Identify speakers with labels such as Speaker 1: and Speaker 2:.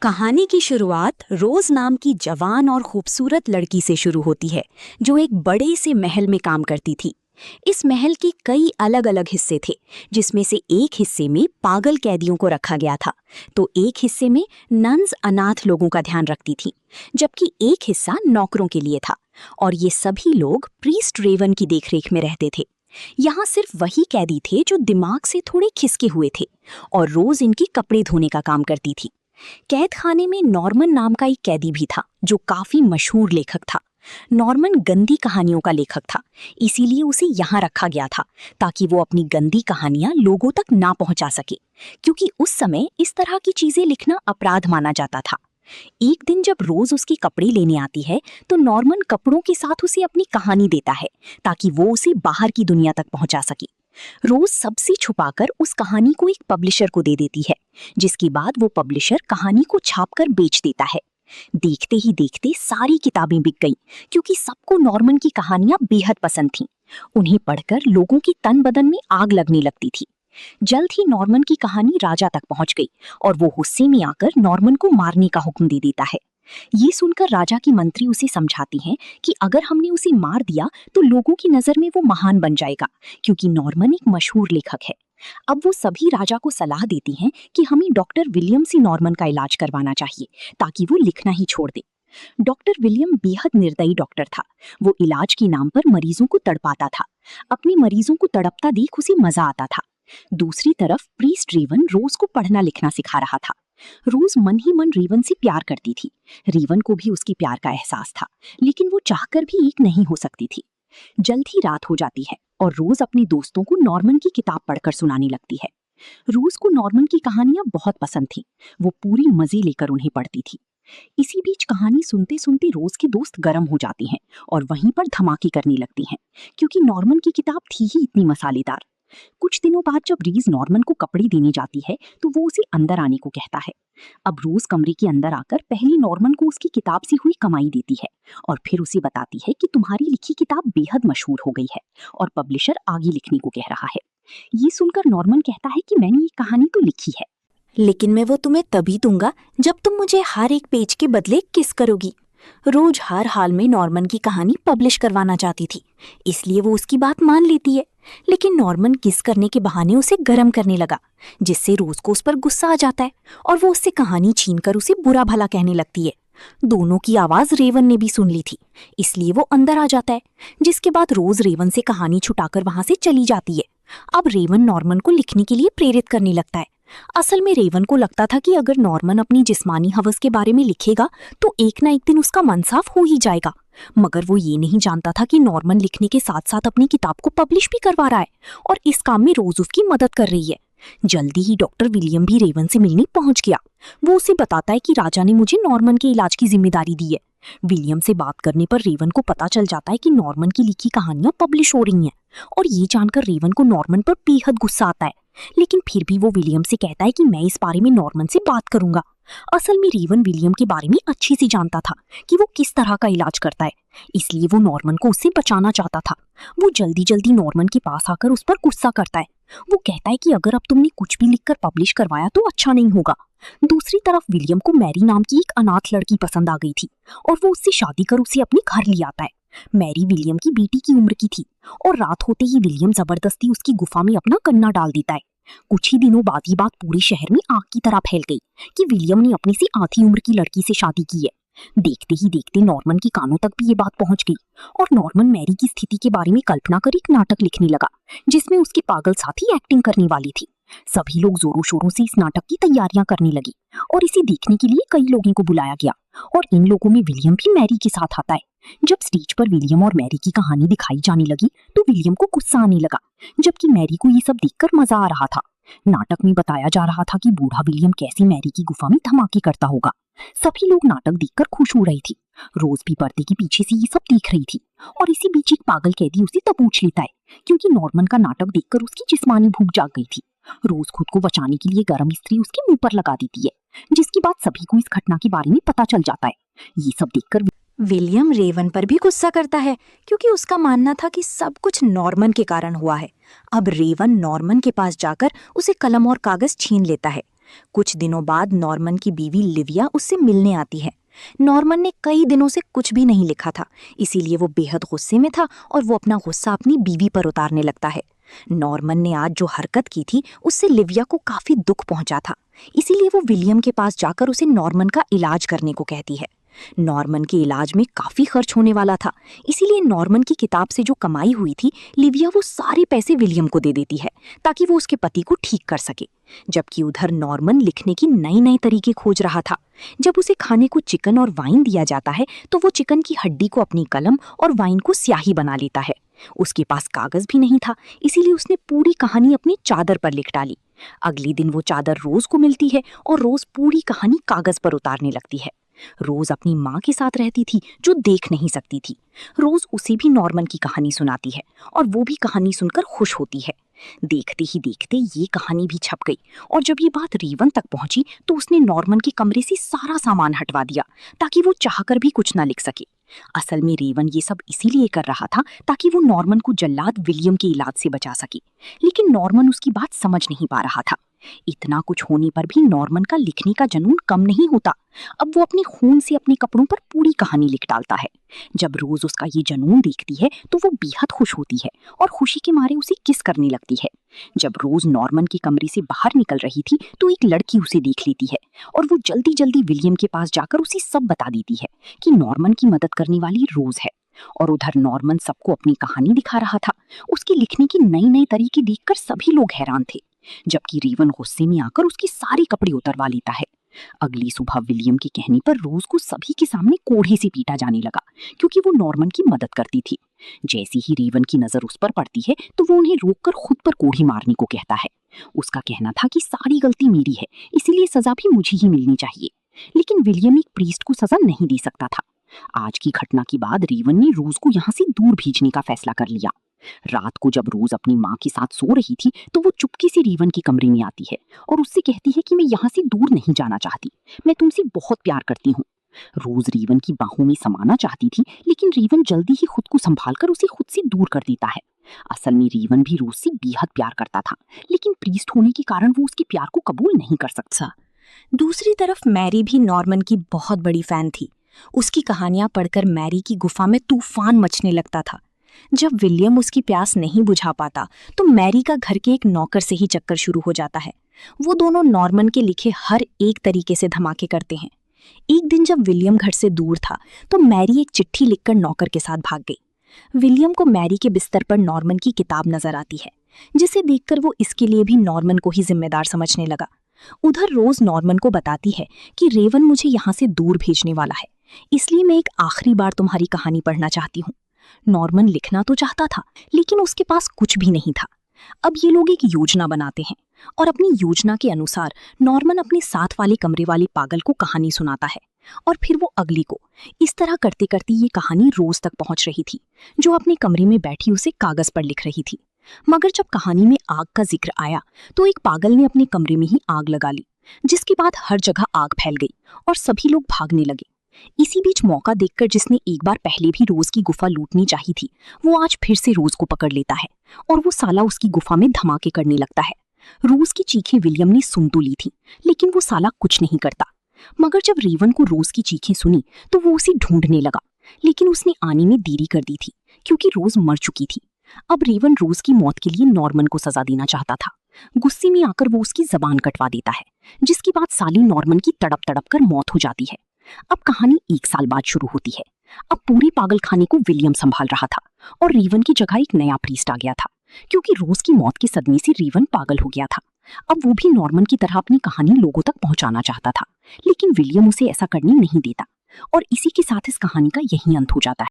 Speaker 1: कहानी की शुरुआत रोज नाम की जवान और खूबसूरत लड़की से शुरू होती है जो एक बड़े से महल में काम करती थी। इस महल के कई अलग अलग हिस्से थे, जिसमें से एक हिस्से में पागल कैदियों को रखा गया था, तो एक हिस्से में नन्स अनाथ लोगों का ध्यान रखती थी, जबकि एक हिस्सा नौकरों के लिए था। और ये सभी लोग प्रीस्ट रेवन की देखरेख में रहते थे। यहाँ सिर्फ वही कैदी थे जो दिमाग से थोड़े खिसके हुए थे और रोज इनकी कपड़े धोने का काम करती थी। कैद खाने में नॉर्मन नाम का एक कैदी भी था जो काफी मशहूर लेखक था। नॉर्मन गंदी कहानियों का लेखक था, इसीलिए उसे यहाँ रखा गया था ताकि वो अपनी गंदी कहानियां लोगों तक ना पहुंचा सके, क्योंकि उस समय इस तरह की चीजें लिखना अपराध माना जाता था। एक दिन जब रोज उसके कपड़े लेने आती है तो नॉर्मन कपड़ों के साथ उसे अपनी कहानी देता है ताकि वो उसे बाहर की दुनिया तक पहुंचा सके। रोज सबसे छुपाकर उस कहानी को एक पब्लिशर को दे देती है, जिसके बाद वो पब्लिशर कहानी को छापकर बेच देता है। देखते ही देखते सारी किताबें बिक गईं, क्योंकि सबको नॉर्मन की कहानियां बेहद पसंद थीं। उन्हें पढ़कर लोगों की तन बदन में आग लगने लगती थी। जल्द ही नॉर्मन की कहानी राजा तक पहुंच गई और वो गुस्से में आकर नॉर्मन को मारने का हुक्म दे देता है। ये सुनकर राजा की मंत्री उसे समझाती हैं कि अगर हमने उसे मार दिया तो लोगों की नजर में वो महान बन जाएगा, क्योंकि नॉर्मन एक मशहूर लेखक है। अब वो सभी राजा को सलाह देती हैं कि हमें डॉक्टर विलियम से नॉर्मन का इलाज करवाना चाहिए ताकि वो लिखना ही छोड़ दे। डॉक्टर विलियम बेहद निर्दयी डॉक्टर था। वो इलाज के नाम पर मरीजों को तड़पाता था। अपने मरीजों को तड़पता देख उसे मजा आता था। दूसरी तरफ प्रीस्ट रेवन रोज को पढ़ना लिखना सिखा रहा था। रोज मन ही मन रेवन से प्यार करती थी। रेवन को भी उसकी प्यार का एहसास था, लेकिन वो चाहकर भी एक नहीं हो सकती थी। जल्द ही रात हो जाती है और रोज अपने दोस्तों को नॉर्मन की किताब पढ़कर सुनाने लगती है। रोज को नॉर्मन की कहानियां बहुत पसंद थी। वो पूरी मजे लेकर उन्हें पढ़ती थी। इसी बीच कहानी सुनते सुनते रोज के दोस्त गर्म हो जाती हैं और वहीं पर धमाके करने लगती हैं, क्योंकि नॉर्मन की किताब थी ही इतनी मसालेदार। कुछ दिनों बाद जब रीज नॉर्मन को कपड़े देने जाती है तो वो उसे अंदर आने को कहता है। अब रोज कमरे के अंदर आकर पहले नॉर्मन को उसकी किताब से हुई कमाई देती है और फिर उसे बताती है कि तुम्हारी लिखी किताब बेहद मशहूर हो गई है और पब्लिशर आगे लिखने को कह रहा है। ये सुनकर नॉर्मन कहता है कि मैंने ये कहानी तो लिखी है, लेकिन मैं वो तुम्हें तभी दूंगा जब तुम मुझे हर एक पेज के बदले किस करोगी। रोज हर हाल में नॉर्मन की कहानी पब्लिश करवाना चाहती थी, इसलिए वो उसकी बात मान लेती है। लेकिन नॉर्मन किस करने के बहाने उसे गर्म करने लगा, जिससे रोज को उस पर गुस्सा आ जाता है और वो उससे कहानी छीनकर उसे बुरा भला कहने लगती है। दोनों की आवाज रेवन ने भी सुन ली थी, इसलिए वो अंदर आ जाता है, जिसके बाद रोज रेवन से कहानी छुटाकर वहां से चली जाती है। अब रेवन नॉर्मन को लिखने के लिए प्रेरित करने लगता है। असल में रेवन को लगता था कि अगर नॉर्मन अपनी जिस्मानी हवस के बारे में लिखेगा तो एक ना एक दिन उसका मन साफ हो ही जाएगा, मगर वो ये नहीं जानता था कि नॉर्मन लिखने के साथ साथ अपनी किताब को पब्लिश भी करवा रहा है और इस काम में रोज उसकी मदद कर रही है। जल्दी ही डॉक्टर विलियम भी रेवन से मिलने पहुंच गया। वो उसे बताता है कि राजा ने मुझे नॉर्मन के इलाज की जिम्मेदारी दी है। विलियम से बात करने पर रेवन को पता चल जाता है कि नॉर्मन की लिखी कहानियां पब्लिश हो रही हैं और ये जानकर रेवन को नॉर्मन पर बेहद गुस्सा आता है, लेकिन फिर भी वो विलियम से कहता है कि मैं इस बारे में नॉर्मन से बात करूंगा। असल में रेवन विलियम के बारे में अच्छी सी जानता था कि वो किस तरह का इलाज करता है, इसलिए वो नॉर्मन को उससे बचाना चाहता था। वो जल्दी जल्दी नॉर्मन के पास आकर उस पर गुस्सा करता है। वो कहता है कि अगर अब तुमने कुछ भी लिखकर पब्लिश करवाया तो अच्छा नहीं होगा। दूसरी तरफ विलियम को मैरी नाम की एक अनाथ लड़की पसंद आ गई थी और वो उससे शादी कर उसे अपने घर ले आता है। मैरी विलियम की बेटी की उम्र की थी और रात होते ही विलियम जबरदस्ती उसकी गुफा में अपना कन्ना डाल देता है। कुछ ही दिनों बाद ये बात पूरे शहर में आग की तरह फैल गई कि विलियम ने अपनी से आधी उम्र की लड़की से शादी की है। देखते ही देखते नॉर्मन के कानों तक भी ये बात पहुंच गई और नॉर्मन मैरी की स्थिति के बारे में कल्पना कर एक नाटक लिखने लगा, जिसमें उसके पागल साथी एक्टिंग करने वाली थी। सभी लोग जोरों शोरों से इस नाटक की तैयारियां करने लगी और इसे देखने के लिए कई लोगों को बुलाया गया और इन लोगों में विलियम भी मैरी के साथ आता है। जब स्टेज पर विलियम और मैरी की कहानी दिखाई जाने लगी तो विलियम को गुस्सा आने लगा, जबकि मैरी को ये सब देखकर मजा आ रहा था। नाटक में बताया जा रहा था कि बूढ़ा विलियम कैसे मैरी की गुफा में धमाके करता होगा। सभी लोग नाटक देखकर खुश हो रही थी। रोज भी पर्दे के पीछे से ये सब देख रही थी और इसी बीच एक पागल कैदी उसे तब पूछ लेता है, क्योंकि नॉर्मन का नाटक देखकर उसकी जिस्मानी भूख जाग गई थी। रोज खुद को बचाने के लिए गर्म इस्त्री उसके मुंह पर लगा देती है, जिसके बाद सभी को इस घटना के बारे में पता चल जाता है। ये सब देखकर विलियम रेवन पर भी गुस्सा करता है, क्योंकि उसका मानना था कि सब कुछ नॉर्मन के कारण हुआ है। अब रेवन नॉर्मन के पास जाकर उसे कलम और कागज छीन लेता है कुछ दिनों बाद नॉर्मन की बीवी लिविया उससे मिलने आती है। नॉर्मन ने कई दिनों से कुछ भी नहीं लिखा था, इसीलिए वो बेहद गुस्से में था और वो अपना गुस्सा अपनी बीवी पर उतारने लगता है। नॉर्मन ने आज जो हरकत की थी उससे लिविया को काफी दुख पहुंचा था, इसीलिए वो विलियम के पास जाकर उसे नॉर्मन का इलाज करने को कहती है। नॉर्मन के इलाज में काफी खर्च होने वाला था, इसीलिए नॉर्मन की किताब से जो कमाई हुई थी लिविया वो सारे पैसे विलियम को दे देती है ताकि वो उसके पति को ठीक कर सके। जबकि उधर नॉर्मन लिखने की नई नई तरीके खोज रहा था। जब उसे खाने को चिकन और वाइन दिया जाता है तो वो चिकन की हड्डी को अपनी कलम और वाइन को स्याही बना लेता है। उसके पास कागज भी नहीं था, इसीलिए उसने पूरी कहानी अपनी चादर पर लिख डाली। अगले दिन वो चादर रोज को मिलती है और रोज पूरी कहानी कागज पर उतारने लगती है। रोज अपनी माँ के साथ रहती थी जो देख नहीं सकती थी। रोज उसे भी नॉर्मन की कहानी सुनाती है और वो भी कहानी सुनकर खुश होती है। देखते ही देखते ये कहानी भी छप गई और जब ये बात रीवन तक पहुंची तो उसने नॉर्मन के कमरे से सारा सामान हटवा दिया ताकि वो चाहकर भी कुछ ना लिख सके। असल में रीवन ये सब इसीलिए कर रहा था ताकि वो नॉर्मन को जल्लाद विलियम के इलाज से बचा सके, लेकिन नॉर्मन उसकी बात समझ नहीं पा रहा था। इतना कुछ होने पर भी नॉर्मन का लिखने का जुनून कम नहीं होता। अब वो अपने खून से अपने कपड़ों पर पूरी कहानी लिख डालता है। जब रोज उसका ये जुनून देखती है तो वो बेहद खुश होती है और खुशी के मारे उसे किस करने लगती है। जब रोज नॉर्मन के कमरे से बाहर निकल रही थी तो एक लड़की उसे देख लेती है और वो जल्दी जल्दी विलियम के पास जाकर उसे सब बता देती है कि नॉर्मन की मदद करने वाली रोज है। और उधर नॉर्मन सबको अपनी कहानी दिखा रहा था। उसके लिखने की नई नई तरीके देखकर सभी लोग हैरान थे, जबकि रीवन गुस्से में आकर उसके सारे कपड़े उतरवा लेता है। अगली सुबह विलियम के कहने पर रोज को सभी के सामने कोड़े से पीटा जाने लगा क्योंकि वो नॉर्मन की मदद करती थी। जैसे ही रीवन की नजर उस पर पड़ती है तो वो उन्हें रोककर खुद पर कोड़ी मारने को कहता है। उसका कहना था कि सारी गलती मेरी है, इसीलिए सजा भी मुझे ही मिलनी चाहिए। लेकिन विलियम एक प्रीस्ट को सजा नहीं दे सकता था। आज की घटना के बाद रीवन ने रोज को यहाँ से दूर भेजने का फैसला कर लिया। रात को जब रोज अपनी माँ के साथ सो रही थी तो वो चुपके से रीवन के कमरे में आती है और उससे कहती है कि मैं यहाँ से दूर नहीं जाना चाहती, मैं तुमसे बहुत प्यार करती हूँ। रोज रीवन की बाहों में समाना चाहती थी, लेकिन रीवन जल्दी ही खुद को संभालकर उसे खुद से दूर कर देता है। असल में रीवन भी रोज से बेहद प्यार करता था, लेकिन प्रीस्ट होने के कारण वो उसके प्यार को कबूल नहीं कर सकता। दूसरी तरफ मैरी भी नॉर्मन की बहुत बड़ी फैन थी। उसकी कहानियां पढ़कर मैरी की गुफा में तूफान मचने लगता था। जब विलियम उसकी प्यास नहीं बुझा पाता तो मैरी का घर के एक नौकर से ही चक्कर शुरू हो जाता है। वो दोनों नॉर्मन के लिखे हर एक तरीके से धमाके करते हैं। एक दिन जब विलियम घर से दूर था तो मैरी एक चिट्ठी लिखकर नौकर के साथ भाग गई। विलियम को मैरी के बिस्तर पर नॉर्मन की किताब नजर आती है, जिसे देखकर वो इसके लिए भी नॉर्मन को ही जिम्मेदार समझने लगा। उधर रोज नॉर्मन को बताती है कि रेवन मुझे यहाँ से दूर भेजने वाला है, इसलिए मैं एक आखिरी बार तुम्हारी कहानी पढ़ना चाहती हूँ। नॉर्मन लिखना तो चाहता था, लेकिन उसके पास कुछ भी नहीं था। अब ये लोग एक योजना बनाते हैं और अपनी योजना के अनुसार नॉर्मन अपने साथ वाले कमरे वाले पागल को कहानी सुनाता है और फिर वो अगली को। इस तरह करते करते ये कहानी रोज तक पहुंच रही थी, जो अपने कमरे में बैठी उसे कागज पर लिख रही थी। मगर जब कहानी में आग का जिक्र आया तो एक पागल ने अपने कमरे में ही आग लगा ली, जिसके बाद हर जगह आग फैल गई और सभी लोग भागने लगे। इसी बीच मौका देखकर जिसने एक बार पहले भी रोज की गुफा लूटनी चाही थी, वो आज फिर से रोज को पकड़ लेता है और वो साला उसकी गुफा में धमाके करने लगता है। रोज की चीखें विलियम ने सुन तो ली थी, लेकिन वो साला कुछ नहीं करता। मगर जब रेवन को रोज की चीखें सुनी तो वो उसे ढूंढने लगा, लेकिन उसने आने में देरी कर दी थी क्योंकि रोज मर चुकी थी। अब रेवन रोज की मौत के लिए नॉर्मन को सजा देना चाहता था। गुस्से में आकर वो उसकी जबान कटवा देता है, जिसके बाद साली नॉर्मन की तड़प तड़प कर मौत हो जाती है। अब कहानी 1 साल बाद शुरू होती है। अब पूरी पागल खाने को विलियम संभाल रहा था और रीवन की जगह एक नया प्रीस्ट आ गया था, क्योंकि रोज की मौत के सदमे से रीवन पागल हो गया था। अब वो भी नॉर्मन की तरह अपनी कहानी लोगों तक पहुंचाना चाहता था, लेकिन विलियम उसे ऐसा करने नहीं देता और इसी के साथ इस कहानी का यही अंत हो जाता है।